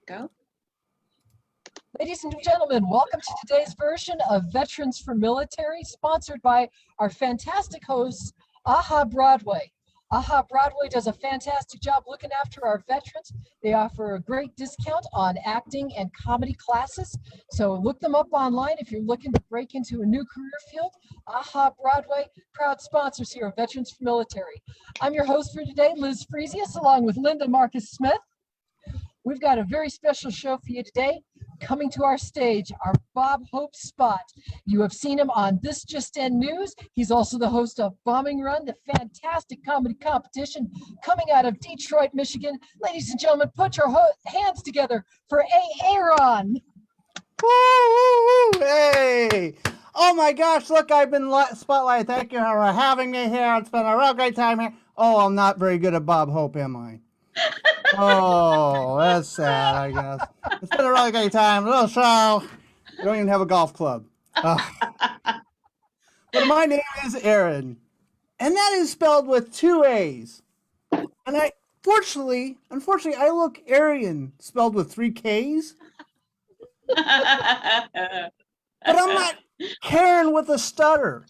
Go. Ladies and gentlemen, welcome to today's version of Veterans for Military, sponsored by our fantastic hosts, AHA Broadway. AHA Broadway does a fantastic job looking after our veterans. They offer a great discount on acting and comedy classes. So look them up online if you're looking to break into a new career field. AHA Broadway, proud sponsors here of Veterans for Military. I'm your host for today, Liz Fresius, along with Linda Marcus Smith. We've got a very special show for you today. Coming to our stage, our Bob Hope Spot. You have seen him on This Just In News. He's also the host of Bombing Run, the fantastic comedy competition coming out of Detroit, Michigan. Ladies and gentlemen, put your hands together for Aaron. Woo! Hey! Oh my gosh, look, I've been spotlighted. Thank you for having me here. It's been a real great time here. Oh, I'm not very good at Bob Hope, am I? Oh, that's sad, I guess. It's been a really great time. A little show. We don't even have a golf club. But my name is Aaron, and that is spelled with 2 A's. And unfortunately, I look Aryan, spelled with 3 K's. But I'm not Karen with a stutter.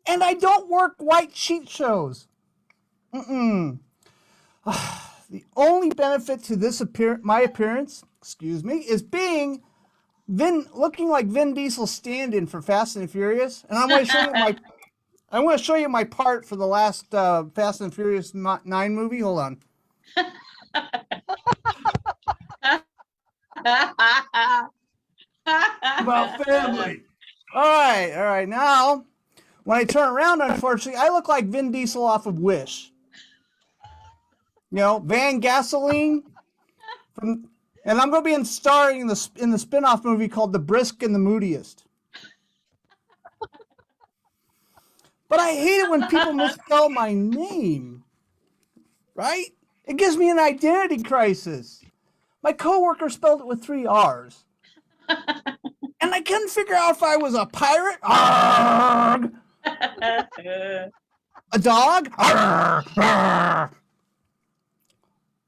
And I don't work white sheet shows. The only benefit to this my appearance, is being looking like Vin Diesel's stand-in for Fast and Furious. And I want to show you my part for the last Fast and Furious 9 movie. Hold on. About family. All right. Now, when I turn around, unfortunately, I look like Vin Diesel off of Wish. You know, Van Gasoline. And I'm going to be starring in the spin-off movie called The Brisk and the Moodiest. But I hate it when people misspell my name. Right? It gives me an identity crisis. My coworker spelled it with 3 R's. And I couldn't figure out if I was a pirate. Arrgh! A dog? Arrgh!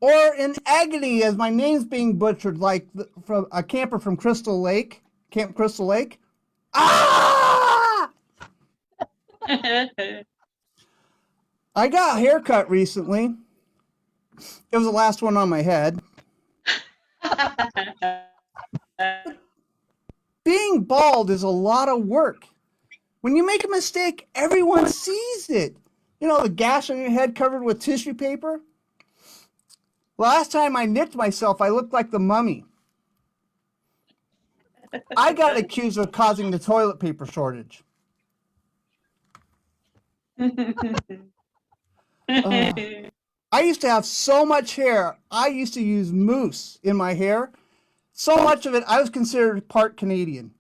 Or in agony as my name's being butchered, like from a camper from Camp Crystal Lake. Ah! I got a haircut recently. It was the last one on my head. Being bald is a lot of work. When you make a mistake, everyone sees it. You know, the gash on your head covered with tissue paper? Last time I nicked myself, I looked like the mummy. I got accused of causing the toilet paper shortage. I used to have so much hair. I used to use mousse in my hair. So much of it, I was considered part Canadian.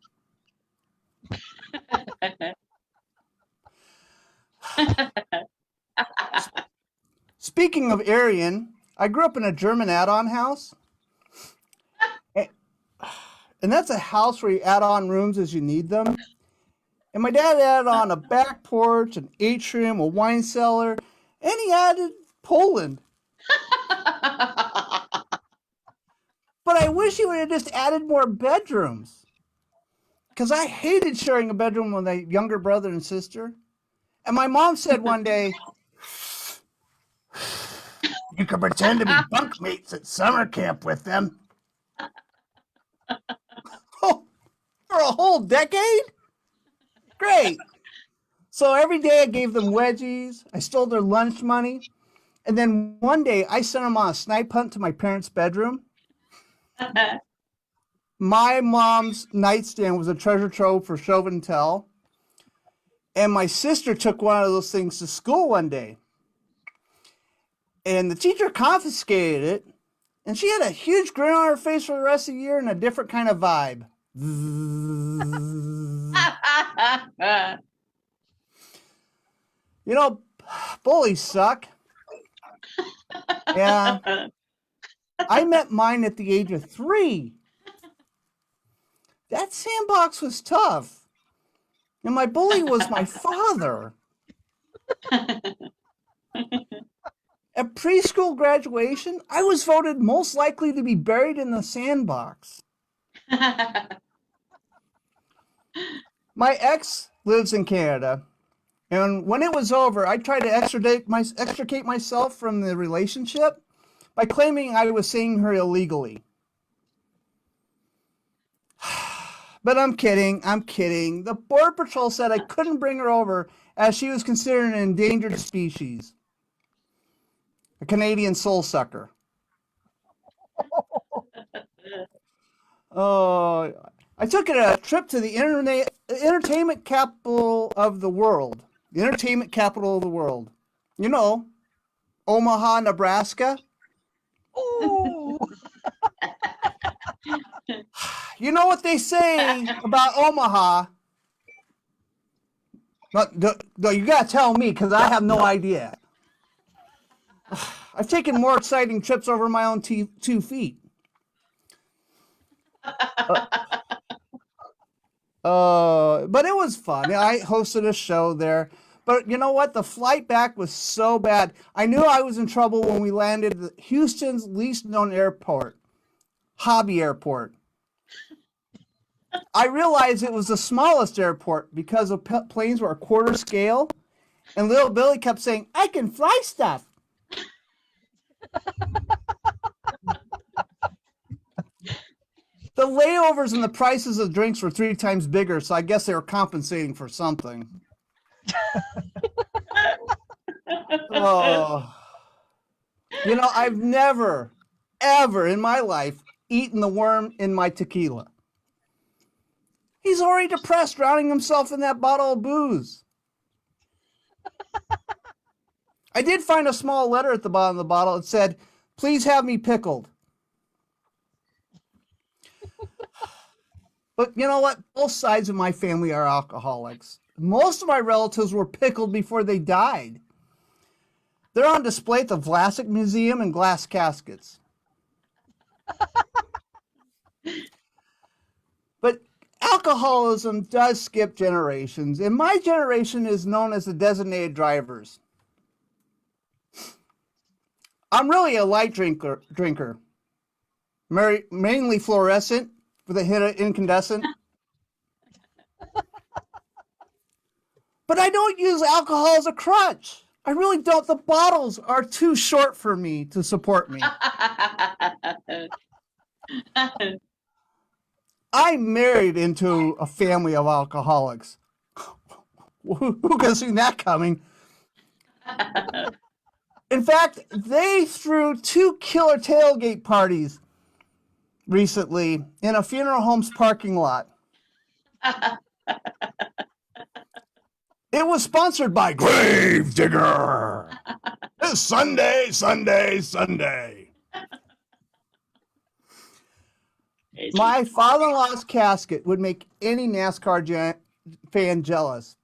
Speaking of Aryan, I grew up in a German add-on house. And that's a house where you add on rooms as you need them. And my dad added on a back porch, an atrium, a wine cellar, and he added Poland. But I wish he would have just added more bedrooms. Because I hated sharing a bedroom with a younger brother and sister. And my mom said one day, "You can pretend to be bunkmates at summer camp with them." Oh, for a whole decade? Great. So every day I gave them wedgies. I stole their lunch money. And then one day I sent them on a snipe hunt to my parents' bedroom. My mom's nightstand was a treasure trove for show and tell. And my sister took one of those things to school one day. And the teacher confiscated it. And she had a huge grin on her face for the rest of the year and a different kind of vibe. You know, bullies suck. Yeah. I met mine at the age of 3. That sandbox was tough. And my bully was my father. At preschool graduation, I was voted most likely to be buried in the sandbox. My ex lives in Canada, and when it was over, I tried to extricate myself from the relationship by claiming I was seeing her illegally. But I'm kidding. The Border Patrol said I couldn't bring her over as she was considered an endangered species, a Canadian soul sucker. Oh, I took a trip to the entertainment capital of the world. The entertainment capital of the world. You know, Omaha, Nebraska. Oh, You know what they say about Omaha? But you gotta tell me because I have no idea. I've taken more exciting trips over my own 2 feet. But it was fun. I hosted a show there. But you know what? The flight back was so bad. I knew I was in trouble when we landed at Houston's least known airport, Hobby Airport. I realized it was the smallest airport because the planes were a quarter scale, and little Billy kept saying, "I can fly stuff." The layovers and the prices of drinks were 3 times bigger, so I guess they were compensating for something. Oh, you know, I've never, ever in my life eaten the worm in my tequila. He's already depressed, drowning himself in that bottle of booze. I did find a small letter at the bottom of the bottle. It said, "Please have me pickled." But you know what? Both sides of my family are alcoholics. Most of my relatives were pickled before they died. They're on display at the Vlasic Museum in glass caskets. But alcoholism does skip generations, and my generation is known as the designated drivers. I'm really a light drinker, mainly fluorescent with a hint of incandescent. But I don't use alcohol as a crutch. I really don't. The bottles are too short for me to support me. I'm married into a family of alcoholics. Who could have seen that coming? In fact, they threw 2 killer tailgate parties recently in a funeral home's parking lot. It was sponsored by Gravedigger. It's Sunday, Sunday, Sunday. My father-in-law's casket would make any NASCAR fan jealous.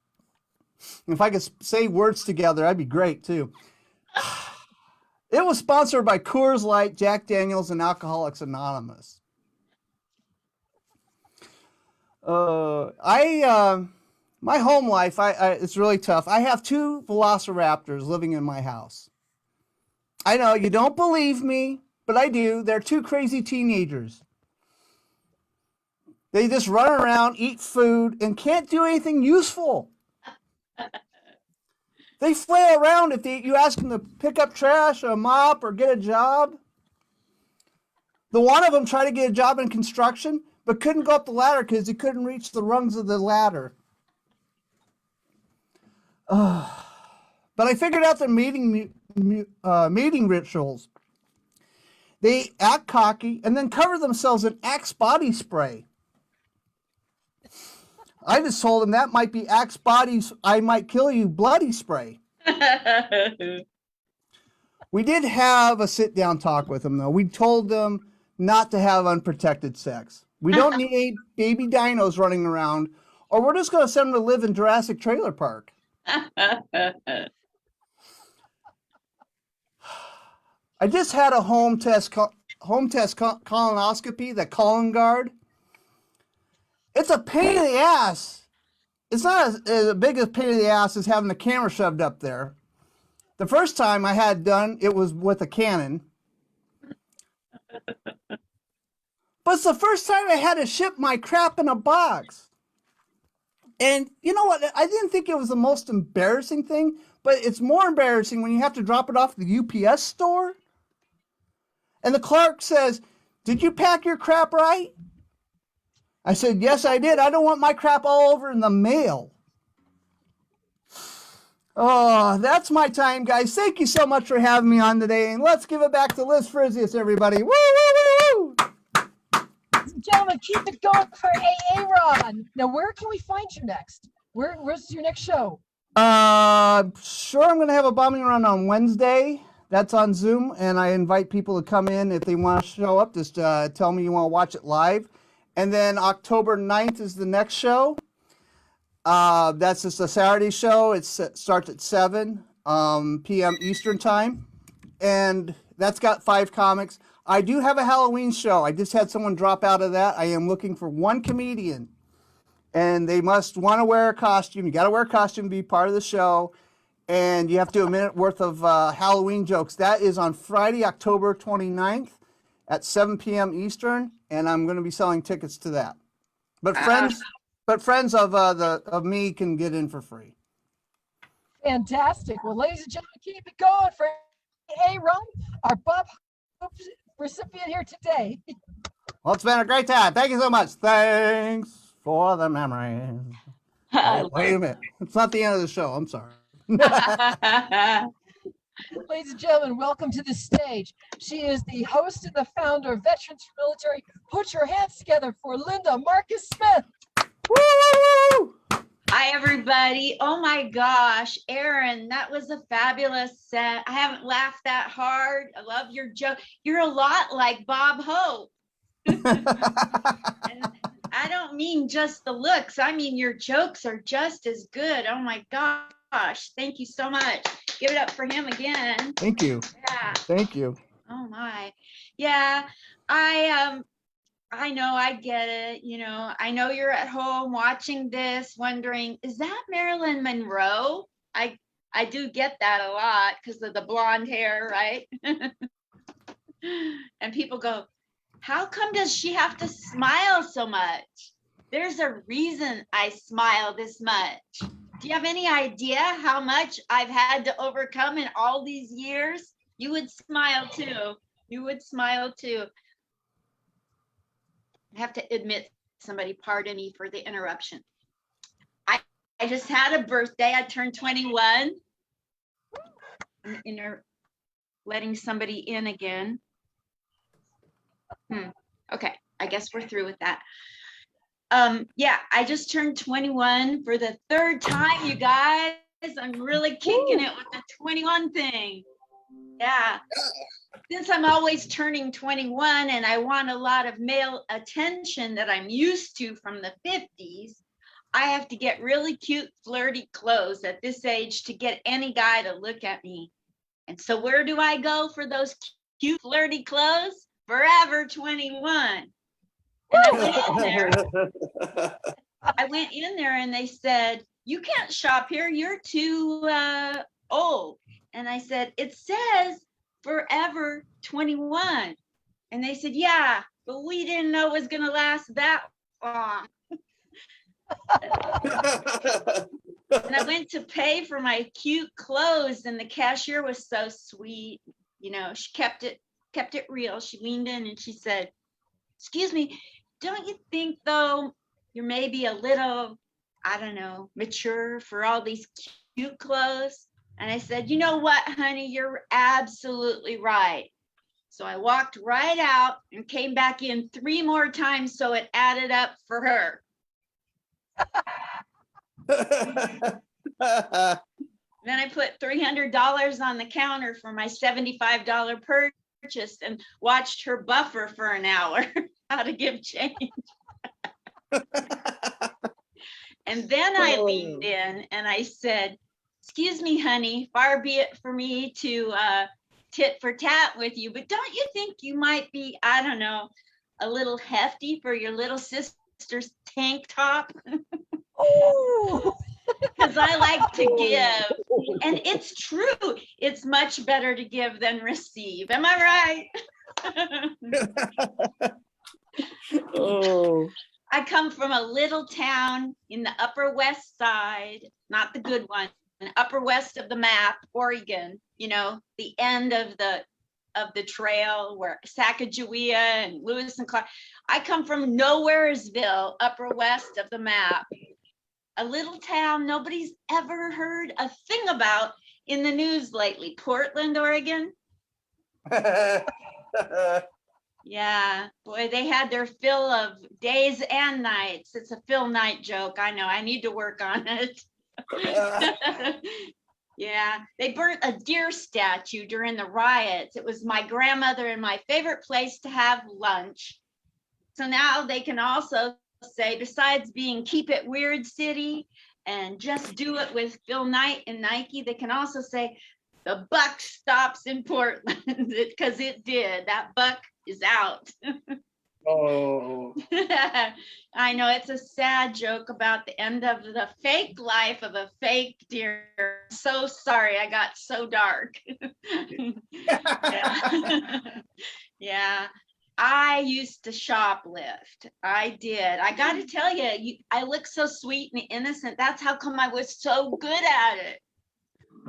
If I could say words together, that'd be great too. It was sponsored by Coors Light, Jack Daniels, and Alcoholics Anonymous. My home life, it's really tough. I have 2 velociraptors living in my house. I know you don't believe me, but I do. They're 2 crazy teenagers. They just run around, eat food, and can't do anything useful. They flail around if you ask them to pick up trash or mop or get a job. The one of them tried to get a job in construction, but couldn't go up the ladder because he couldn't reach the rungs of the ladder. But I figured out their meeting rituals. They act cocky and then cover themselves in Axe body spray. I just told them that might be Axe body's "I might kill you" bloody spray. We did have a sit-down talk with them, though. We told them not to have unprotected sex. We don't need baby dinos running around, or we're just going to send them to live in Jurassic Trailer Park. I just had a home test colonoscopy, the colon guard. It's a pain in the ass. It's not as big a pain in the ass as having the camera shoved up there. The first time I had done, it was with a Canon. But it's the first time I had to ship my crap in a box. And you know what? I didn't think it was the most embarrassing thing, but it's more embarrassing when you have to drop it off at the UPS store. And the clerk says, "Did you pack your crap right?" I said, "Yes, I did. I don't want my crap all over in the mail." Oh, that's my time, guys. Thank you so much for having me on today. And let's give it back to Liz Frizius, everybody. Woo, woo, woo, woo. Ladies and gentlemen, keep it going for AA Ron. Now, where can we find you next? Where's your next show? Sure, I'm going to have a bombing run on Wednesday. That's on Zoom, and I invite people to come in if they want to show up. Just tell me you want to watch it live. And then October 9th is the next show. That's just a Saturday show. It starts at 7 p.m. Eastern time, and that's got 5 comics. I do have a Halloween show. I just had someone drop out of that. I am looking for one comedian, and they must want to wear a costume. You got to wear a costume to be part of the show, and you have to do a minute worth of Halloween jokes. That is on Friday, October 29th at 7 p.m. Eastern, and I'm going to be selling tickets to that. But friends of me can get in for free. Fantastic. Well, ladies and gentlemen, keep it going for AA Ron, our Bob Hope recipient here today. Well, it's been a great time. Thank you so much. Thanks for the memories. Oh, wait a minute. It's not the end of the show. I'm sorry. Ladies and gentlemen, welcome to the stage. She is the host and the founder of Veterans for Military. Put your hands together for Linda Marcus Smith. Woo! Hi, everybody. Oh my gosh, Aaron, that was a fabulous set. I haven't laughed that hard. I love your joke. You're a lot like Bob Hope. And I don't mean just the looks. I mean, your jokes are just as good. Oh my gosh. Thank you so much. Give it up for him again. Thank you. Yeah. Thank you. Oh my. Yeah. I know, I get it. You know, I know you're at home watching this, wondering, is that Marilyn Monroe? I do get that a lot because of the blonde hair, right? And people go, how come does she have to smile so much? There's a reason I smile this much. Do you have any idea how much I've had to overcome in all these years? You would smile too. You would smile too. I have to admit, somebody pardon me for the interruption. I just had a birthday. I turned 21. Letting somebody in again. Okay, I guess we're through with that. Yeah, I just turned 21 for the 3rd time, you guys. I'm really kicking it with the 21 thing. Yeah. Since I'm always turning 21 and I want a lot of male attention that I'm used to from the 50s, I have to get really cute, flirty clothes at this age to get any guy to look at me. And so where do I go for those cute, flirty clothes? Forever 21. And I went in there and they said, you can't shop here. You're too old. And I said, it says Forever 21. And they said, yeah, but we didn't know it was going to last that long. And I went to pay for my cute clothes and the cashier was so sweet. You know, she kept it real. She leaned in and she said, excuse me, don't you think though you're maybe a little, I don't know, mature for all these cute clothes? And I said, you know what, honey, you're absolutely right. So I walked right out and came back in 3 more times so it added up for her. Then I put $300 on the counter for my $75 purchase and watched her buffer for an hour how to give change. And then I leaned in and I said, excuse me, honey, far be it for me to tit for tat with you, but don't you think you might be, I don't know, a little hefty for your little sister's tank top? Oh. because I like to give. And it's true. It's much better to give than receive. Am I right? Oh, I come from a little town in the Upper West Side, not the good one, Upper West of the map, Oregon, you know, the end of the trail where Sacagawea and Lewis and Clark. I come from Nowheresville, Upper West of the map, a little town nobody's ever heard a thing about in the news lately. Portland, Oregon. Yeah, boy, they had their fill of days and nights. It's a Phil Knight joke. I know. I need to work on it. Yeah, they burnt a deer statue during the riots. It was my grandmother and my favorite place to have lunch. So now they can also say, besides being Keep It Weird City and Just Do It with Phil Knight and Nike, they can also say the buck stops in Portland, because it did. That buck is out. oh, I know, it's a sad joke about the end of the fake life of a fake deer. So sorry, I got so dark. Yeah. Yeah. I used to shoplift. I did. I got to tell you, I look so sweet and innocent. That's how come I was so good at it.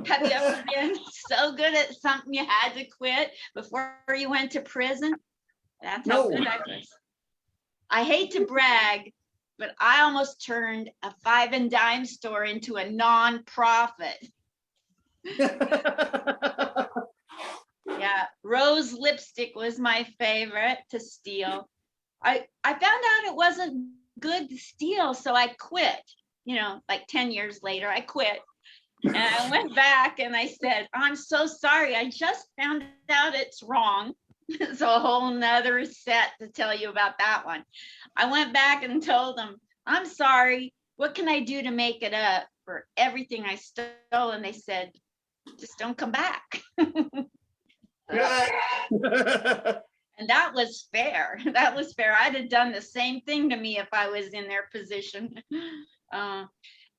Have you ever been so good at something you had to quit before you went to prison? That's how No. good I was. I hate to brag, but I almost turned a 5 and dime store into a non-profit. Yeah, rose lipstick was my favorite to steal. I found out it wasn't good to steal, so I quit. You know, like 10 years later, I quit. And I went back and I said, I'm so sorry. I just found out it's wrong. It's a whole nother set to tell you about that one. I went back and told them, I'm sorry. What can I do to make it up for everything I stole? And they said, just don't come back. And that was fair. That was fair. I'd have done the same thing to me if I was in their position.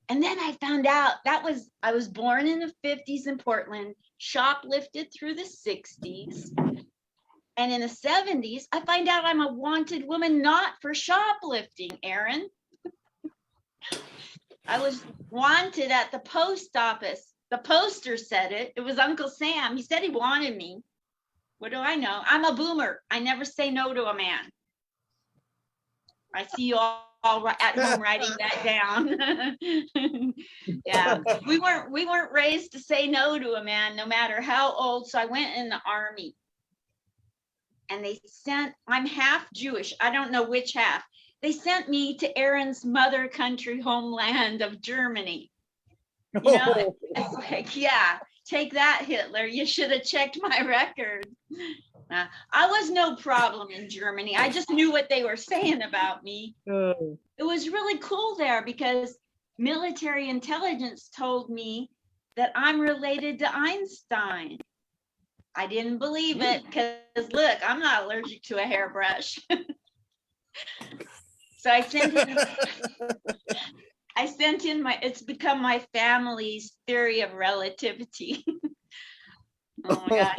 And then I found out I was born in the 50s in Portland, shoplifted through the 60s. And in the 70s, I find out I'm a wanted woman not for shoplifting, Aaron. I was wanted at the post office. The poster said it. It was Uncle Sam. He said he wanted me. What do I know? I'm a boomer. I never say no to a man. I see you all at home writing that down. Yeah, we weren't raised to say no to a man, no matter how old. So I went in the army, and I'm half Jewish. I don't know which half. They sent me to Aaron's mother country homeland of Germany. You know, it's like, yeah, take that, Hitler. You should have checked my record. I was no problem in Germany. I just knew what they were saying about me. It was really cool there because military intelligence told me that I'm related to Einstein. I didn't believe it because look, I'm not allergic to a hairbrush. So I sent in it's become my family's theory of relativity. Oh my gosh,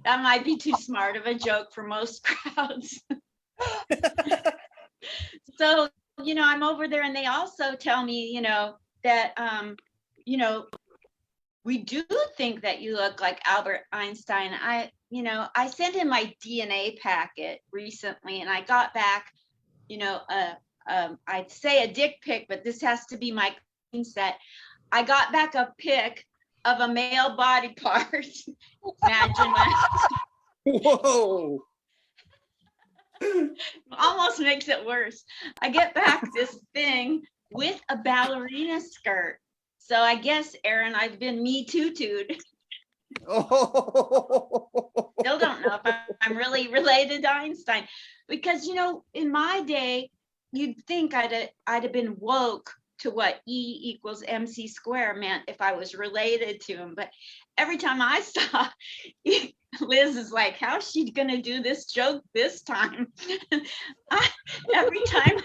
that might be too smart of a joke for most crowds. So, you know, I'm over there and they also tell me, you know, that, you know, we do think that you look like Albert Einstein. I sent in my DNA packet recently and I got back, you know, I'd say a dick pic, but this has to be my clean set. I got back a pic of a male body part. Imagine that. Whoa. Almost makes it worse. I get back this thing with a ballerina skirt. So I guess, Aaron, I've been Me Too-too'd. Still don't know if I'm really related to Einstein. Because, you know, in my day, you'd think I'd have been woke to what E equals MC square meant if I was related to him. But every time I saw, Liz is like, how's she gonna do this joke this time? Every time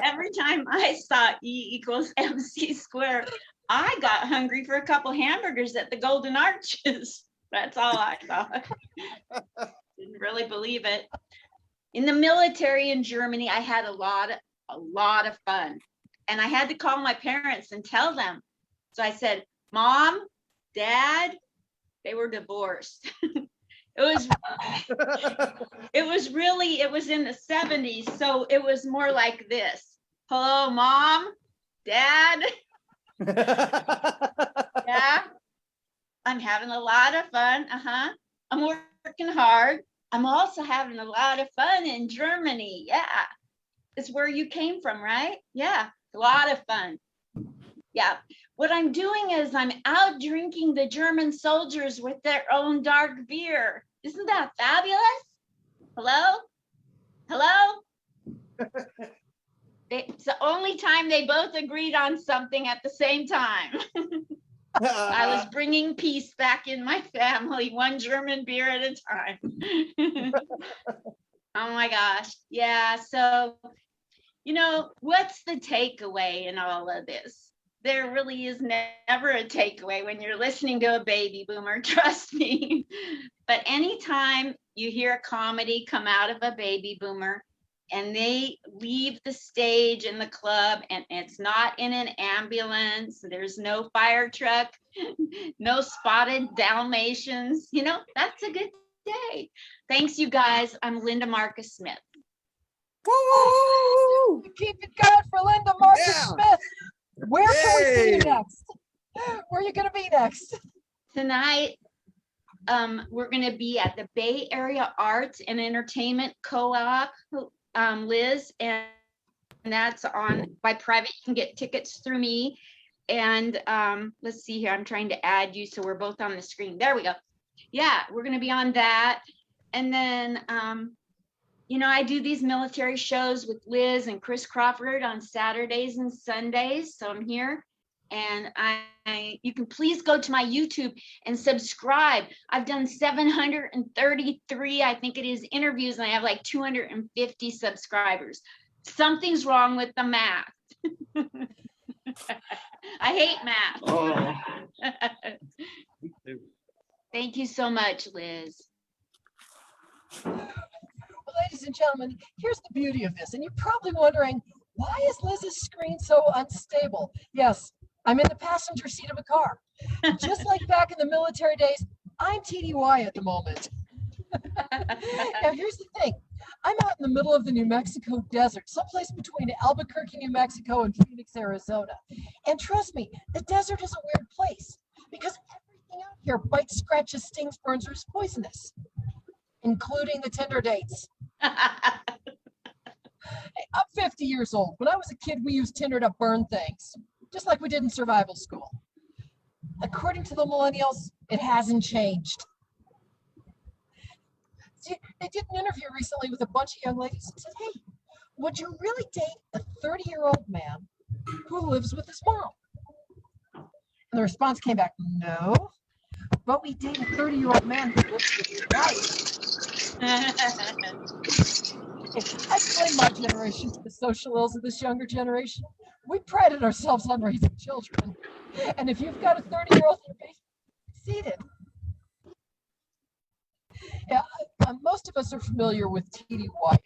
Every time I saw E equals MC squared, I got hungry for a couple hamburgers at the Golden Arches. That's all I thought. Didn't really believe it. In the military in Germany, I had a lot of fun. And I had to call my parents and tell them. So I said, Mom, Dad, they were divorced. It was in the 70s. So it was more like this. Hello, Mom, Dad. Yeah, I'm having a lot of fun. I'm working hard. I'm also having a lot of fun in Germany. Yeah. It's where you came from, right? Yeah, a lot of fun. Yeah. What I'm doing is I'm out drinking the German soldiers with their own dark beer. Isn't that fabulous? Hello? Hello? It's the only time they both agreed on something at the same time. I was bringing peace back in my family, one German beer at a time. Oh my gosh. Yeah. So, what's the takeaway in all of this? There really is never a takeaway when you're listening to a baby boomer, trust me. But anytime you hear a comedy come out of a baby boomer and they leave the stage in the club and it's not in an ambulance, there's no fire truck, no spotted Dalmatians, that's a good day. Thanks, you guys. I'm Linda Marcus Smith. Woo! Keep it going for Linda Marcus Yeah. Smith. Where can we see you Yay. next? Where are you going to be next? Tonight, we're going to be at the Bay Area Arts and Entertainment Co-op, Liz, and that's on by private. You can get tickets through me. And let's see here. I'm trying to add you so we're both on the screen. There we go. Yeah, we're going to be on that. And then, I do these military shows with Liz and Chris Crawford on Saturdays and Sundays. So I'm here. And you can please go to my YouTube and subscribe. I've done 733, I think it is, interviews, and I have like 250 subscribers. Something's wrong with the math. I hate math. Oh. Thank you so much, Liz. Well, ladies and gentlemen, here's the beauty of this. And you're probably wondering, why is Liz's screen so unstable? Yes, I'm in the passenger seat of a car. Just like back in the military days, I'm TDY at the moment. Now, here's the thing. I'm out in the middle of the New Mexico desert, someplace between Albuquerque, New Mexico, and Phoenix, Arizona. And trust me, the desert is a weird place because everything out here bites, scratches, stings, burns, or is poisonous, including the Tinder dates. Hey, I'm 50 years old. When I was a kid, we used Tinder to burn things, just like we did in survival school. According to the millennials, it hasn't changed. See, they did an interview recently with a bunch of young ladies and said, hey, would you really date a 30-year-old man who lives with his mom? And the response came back, no, but we date a 30-year-old man who lives with his wife. I blame my generation for the social ills of this younger generation. We prided ourselves on raising children. And if you've got a 30-year-old in your basement, succeeded. Yeah, most of us are familiar with TDY,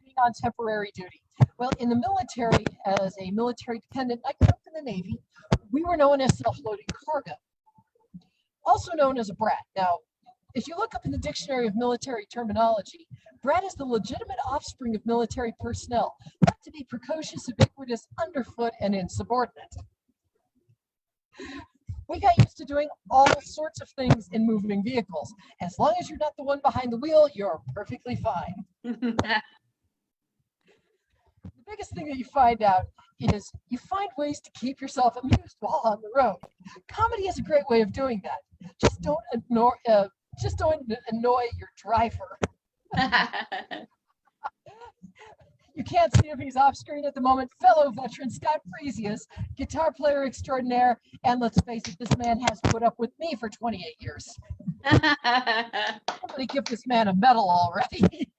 being on temporary duty. Well, in the military, as a military dependent, I grew up in the Navy, we were known as self-loading cargo, also known as a brat. Now, if you look up in the dictionary of military terminology, brat is the legitimate offspring of military personnel, not to be precocious, ubiquitous, underfoot, and insubordinate. We got used to doing all sorts of things in moving vehicles. As long as you're not the one behind the wheel, you're perfectly fine. The biggest thing that you find out is you find ways to keep yourself amused while on the road. Comedy is a great way of doing that. Just don't annoy your driver. You can't see if he's off screen at the moment. Fellow veteran Scott Fresius, guitar player extraordinaire, and let's face it, this man has put up with me for 28 years. Somebody give this man a medal already.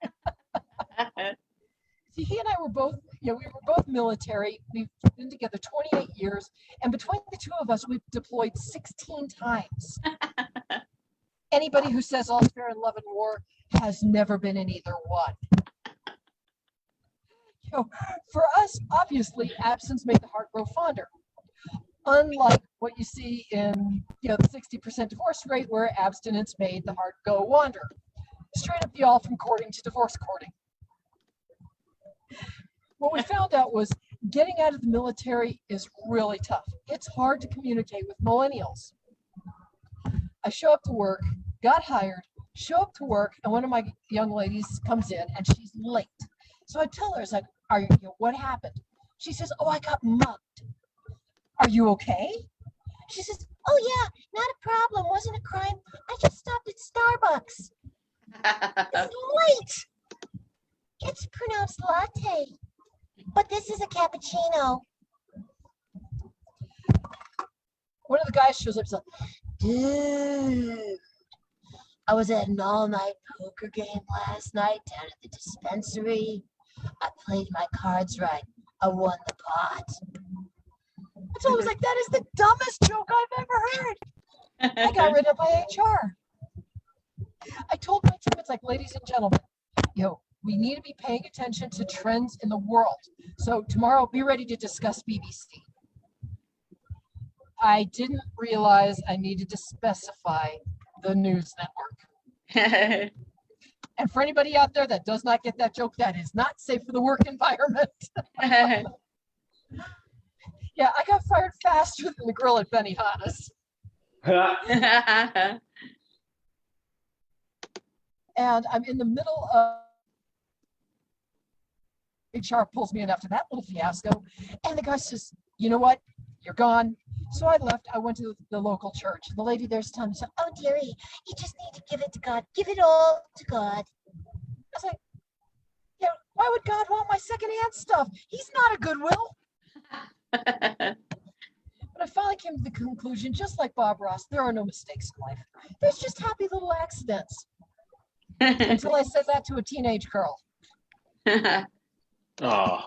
See, he and I were both we were both military. We've been together 28 years, and between the two of us, we've deployed 16 times. Anybody who says all's fair in love and war has never been in either one. For us, obviously, absence made the heart grow fonder. Unlike what you see in the 60% divorce rate, where abstinence made the heart go wander. Straight up the all from courting to divorce courting. What we found out was getting out of the military is really tough. It's hard to communicate with millennials. I show up to work, got hired, show up to work, and one of my young ladies comes in and she's late. So I tell her, I was like, what happened? She says, oh, I got mugged. Are you okay? She says, oh yeah, not a problem, wasn't a crime. I just stopped at Starbucks. It's late. It's pronounced latte, but this is a cappuccino. One of the guys shows up and says, dude, I was at an all-night poker game last night down at the dispensary. I played my cards right. I won the pot. So I was like, that is the dumbest joke I've ever heard. I got rid of my HR. I told my team, it's like, ladies and gentlemen, we need to be paying attention to trends in the world. So tomorrow, be ready to discuss BBC. I didn't realize I needed to specify the news network. And for anybody out there that does not get that joke, that is not safe for the work environment. Yeah, I got fired faster than the grill at Benihana's. And I'm in the middle of HR pulls me in after that little fiasco. And the guy says, you know what? You're gone. So I left. I went to the local church. The lady there's telling me, so, oh, dearie, you just need to give it to God. Give it all to God. I was like, why would God want my secondhand stuff? He's not a Goodwill. But I finally came to the conclusion, just like Bob Ross, there are no mistakes in life. There's just happy little accidents. Until I said that to a teenage girl. Oh.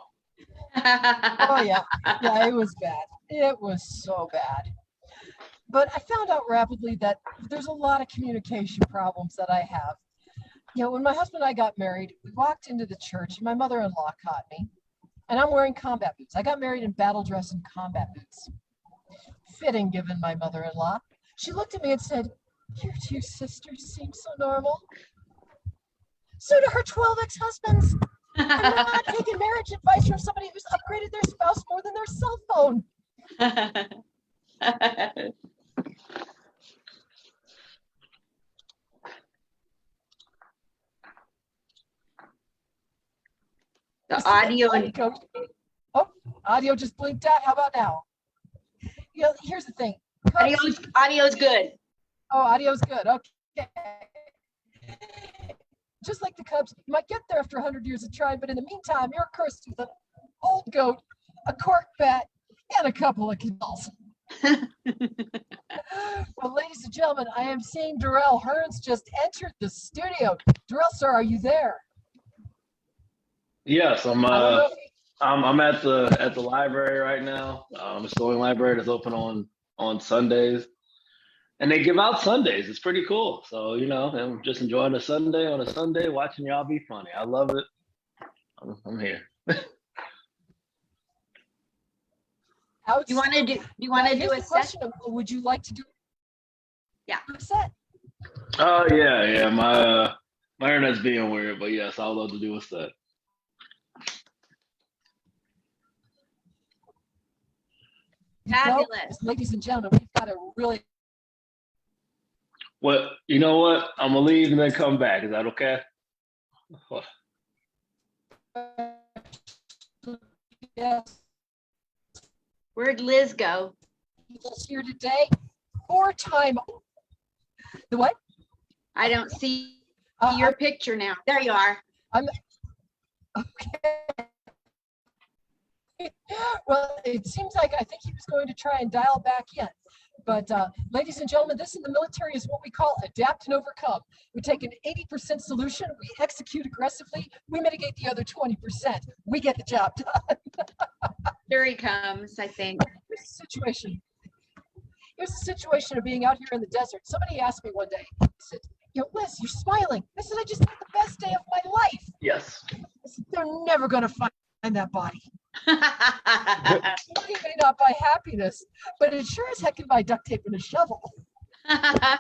Oh, yeah. Yeah, it was bad. It was so bad. But I found out rapidly that there's a lot of communication problems that I have. When my husband and I got married, we walked into the church, and my mother-in-law caught me. And I'm wearing combat boots. I got married in battle dress and combat boots. Fitting, given my mother-in-law. She looked at me and said, your two sisters seem so normal. So do her 12 ex-husbands. I'm not taking marriage advice from somebody who's upgraded their spouse more than their cell phone. The audio and Audio just blinked out. How about now? Here's the thing. audio's good. Oh, audio's good. Okay. Just like the Cubs, you might get there after 100 years of trying, but in the meantime, you're cursed with an old goat, a cork bat, and a couple of kills. Well, ladies and gentlemen, I am seeing Darrell Hearns just entered the studio. Darrell, sir, are you there? Yes, I'm at the library right now. The Sterling Library is open on Sundays, and they give out Sundays. It's pretty cool. So I'm just enjoying a Sunday on a Sunday, watching y'all be funny. I love it. I'm here. Do you want to do a question? Would you like to do? Yeah. A set? Oh yeah. My internet's being weird, but yes, I would love to do a set. Fabulous. Ladies and gentlemen, we've got a really. Well, you know what? I'm gonna leave and then come back. Is that okay? Yes. Where'd Liz go? Liz here today. 4-time. The what? I don't see your picture now. There you are. I'm okay. Well, it seems like I think he was going to try and dial back in. But ladies and gentlemen, this in the military is what we call adapt and overcome. We take an 80% solution, we execute aggressively, we mitigate the other 20%. We get the job done. Here he comes, I think. Here's a situation. Here's a situation of being out here in the desert. Somebody asked me one day, he said, Liz, you're smiling. I said, I just had the best day of my life. Yes. I said, they're never going to find that body. Money may not buy happiness, but it sure as heck can buy duct tape and a shovel. Now,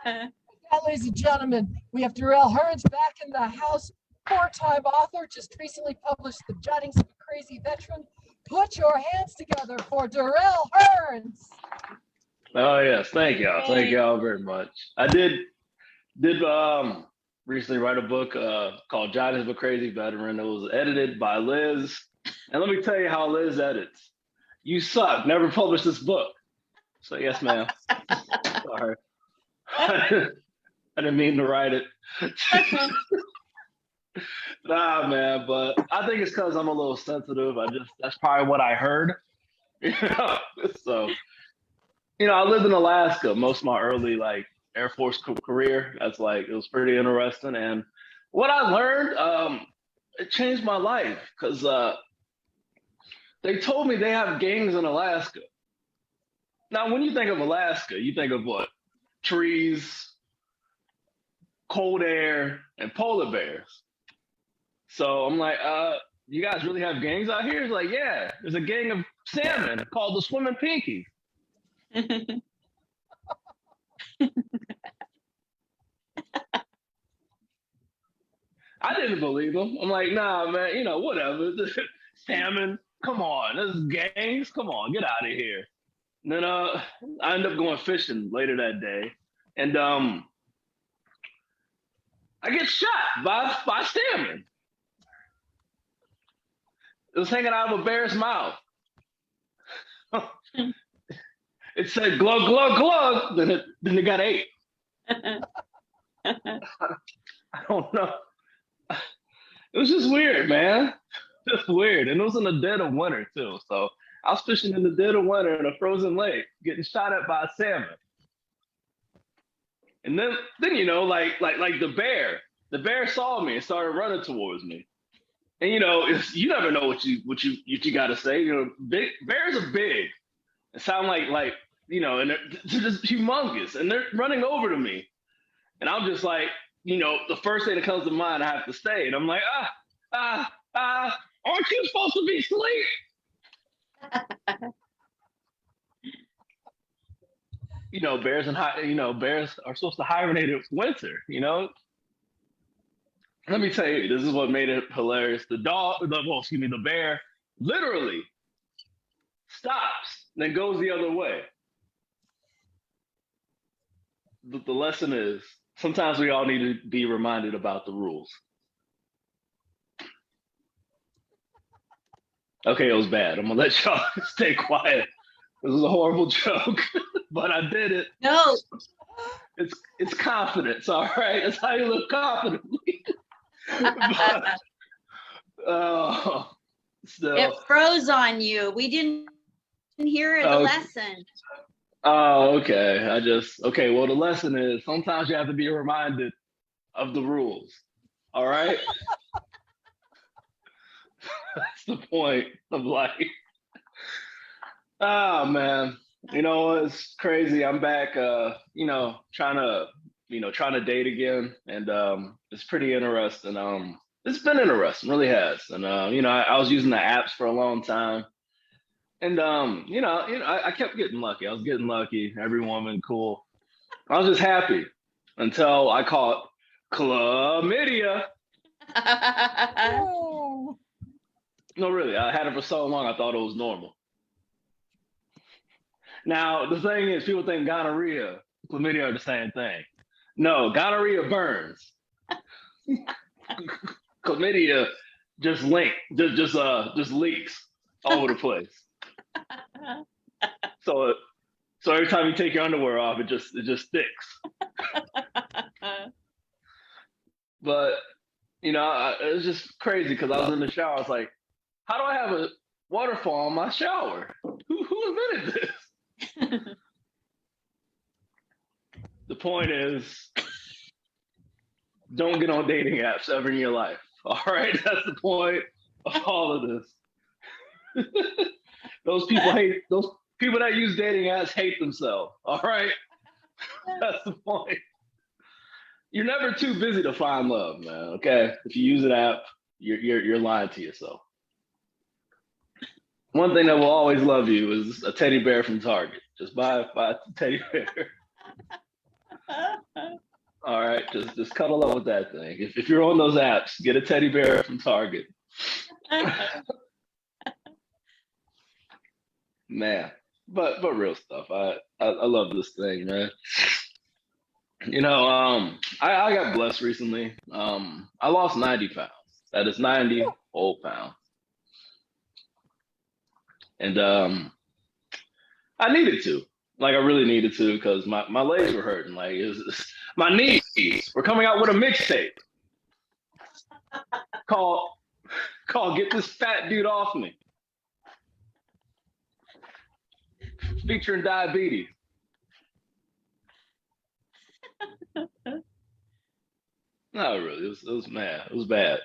ladies and gentlemen, we have Darrell Hearns back in the house, 4-time author, just recently published The Jottings of a Crazy Veteran. Put your hands together for Darrell Hearns. Oh yes, thank y'all very much. I did recently write a book called Jottings of a Crazy Veteran. It was edited by Liz. And let me tell you how Liz edits. You suck. Never published this book. So yes, ma'am. Sorry. I didn't mean to write it. Nah, man. But I think it's because I'm a little sensitive. That's probably what I heard. So, I lived in Alaska most of my early Air Force career. It was pretty interesting. And what I learned, it changed my life because they told me they have gangs in Alaska. Now, when you think of Alaska, you think of what? Trees, cold air, and polar bears. So I'm like, you guys really have gangs out here? It's like, yeah, there's a gang of salmon called the Swimming Pinkies. I didn't believe them. I'm like, nah, man, whatever. Salmon, come on. This is gangs. Come on, get out of here. And then I ended up going fishing later that day. And I get shot by salmon. It was hanging out of a bear's mouth. It said glug, glug, glug. Then it got ate. I don't know. It was just weird, man. Just weird. And it was in the dead of winter too. So I was fishing in the dead of winter in a frozen lake, getting shot at by a salmon. And then like the bear saw me and started running towards me. And you never know what you got to say. Bears are big. It sound like and they're just humongous, and they're running over to me. And I'm just like, the first thing that comes to mind, I have to stay. And I'm like, aren't you supposed to be asleep? Bears are supposed to hibernate in winter, Let me tell you, this is what made it hilarious. The bear literally stops, then goes the other way. The lesson is, sometimes we all need to be reminded about the rules. Okay, it was bad. I'm gonna let y'all stay quiet. This was a horrible joke, but I did it. No. It's confidence, all right? That's how you live confidently. Still. It froze on you. We didn't hear the lesson. Oh, okay. Well, the lesson is sometimes you have to be reminded of the rules. All right? That's the point of life. Oh, man. It's crazy. I'm back, trying to date again. And it's pretty interesting. It's been interesting, really has. And, I was using the apps for a long time. And, I kept getting lucky. I was getting lucky. Every woman, cool. I was just happy until I caught chlamydia. Oh. No, really. I had it for so long, I thought it was normal. Now, the thing is, people think gonorrhea, chlamydia are the same thing. No, gonorrhea burns. Chlamydia just leaks all over the place. So every time you take your underwear off, it just sticks. But it was just crazy because I was in the shower. I was like, how do I have a waterfall in my shower? Who invented this? point is, don't get on dating apps ever in your life. All right, that's the point of all of this. Those people that use dating apps hate themselves. All right, that's the point. You're never too busy to find love, man. Okay, if you use an app, you're lying to yourself. One thing that will always love you is a teddy bear from Target. Just buy a teddy bear. All right, just cuddle up with that thing. If you're on those apps, get a teddy bear from Target. Man, but real stuff. I love this thing, man. You know, I got blessed recently. I lost 90 pounds. That is 90 whole pounds. And I needed to. Like, I really needed to, because my legs were hurting. Like, my knees were coming out with a mixtape called Get This Fat Dude Off Me, featuring diabetes. No, really, it was mad. It was bad.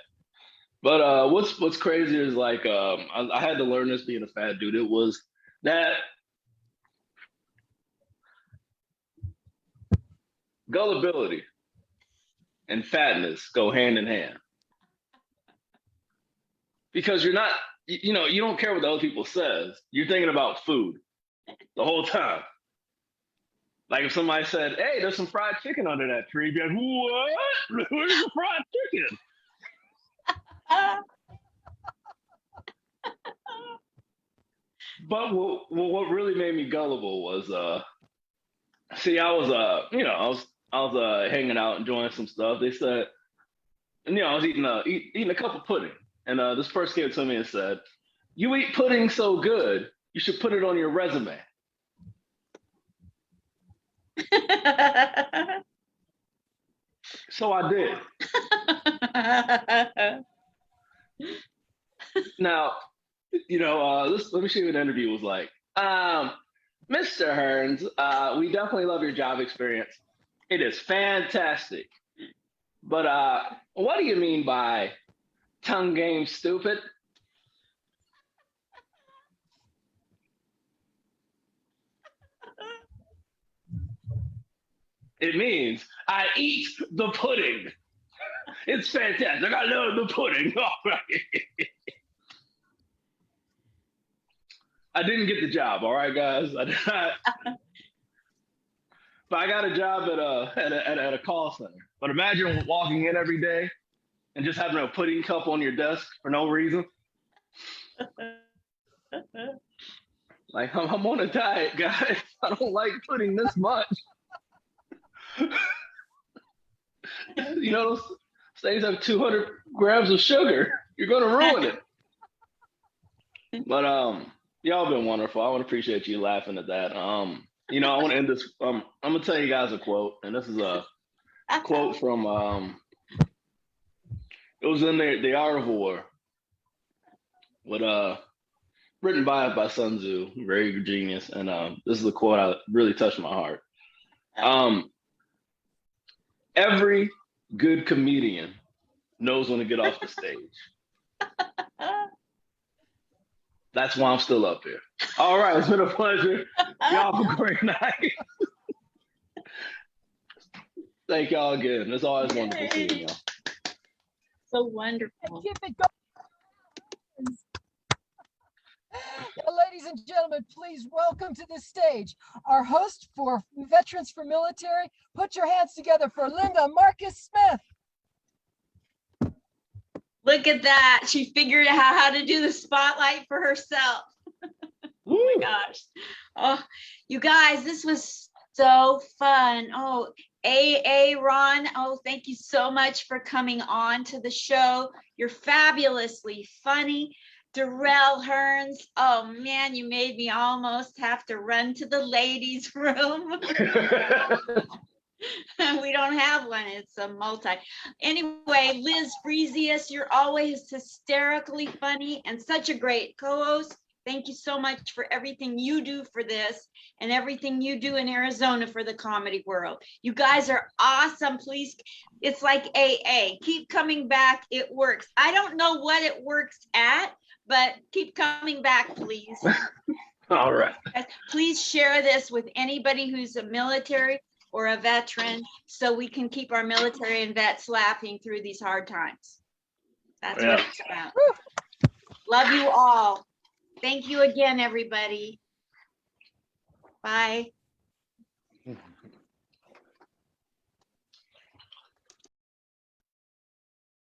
But what's crazy is, like, I had to learn this being a fat dude. It was that gullibility and fatness go hand in hand. Because you're not, you don't care what the other people says. You're thinking about food the whole time. Like, if somebody said, "Hey, there's some fried chicken under that tree," you'd be like, "What? Where's the fried chicken?" But what really made me gullible was, see, I was hanging out, enjoying some stuff. They said, and I was eating a cup of pudding, and this person came to me and said, "You eat pudding so good, you should put it on your resume." So I did. Now, let me show you what the interview was like. Mr. Hearns, we definitely love your job experience. It is fantastic. But what do you mean by tongue game stupid? It means I eat the pudding. It's fantastic. I love the pudding. All right. I didn't get the job, all right, guys. I did not. But I got a job at a call center. But imagine walking in every day and just having a pudding cup on your desk for no reason. Like, I'm on a diet, guys. I don't like pudding this much. Those things have 200 grams of sugar. You're gonna ruin it. But y'all been wonderful. I want to appreciate you laughing at that. I want to end this. I'm gonna tell you guys a quote, and this is a quote from it was in The Art of War, written by Sun Tzu, very genius, and this is a quote that really touched my heart. Every good comedian knows when to get off the stage. That's why I'm still up here. All right, it's been a pleasure. Y'all have a great night. Thank y'all again. It's always wonderful seeing y'all. So wonderful. Keep it going. Ladies and gentlemen, please welcome to the stage our host for Veterans for Military. Put your hands together for Linda Marcus Smith. Look at that. She figured out how to do the spotlight for herself. Oh my gosh. Oh, you guys, this was so fun. Oh, Ron, thank you so much for coming on to the show. You're fabulously funny. Darrell Hearns, oh man, you made me almost have to run to the ladies' room. We don't have one. It's a multi. Anyway, Liz Freesius, you're always hysterically funny and such a great co-host. Thank you so much for everything you do for this and everything you do in Arizona for the comedy world. You guys are awesome. Please, it's like AA. Keep coming back. It works. I don't know what it works at, but keep coming back, please. All right. Please share this with anybody who's a military or a veteran so we can keep our military and vets laughing through these hard times. That's what it's about. Love you all. Thank you again, everybody. Bye.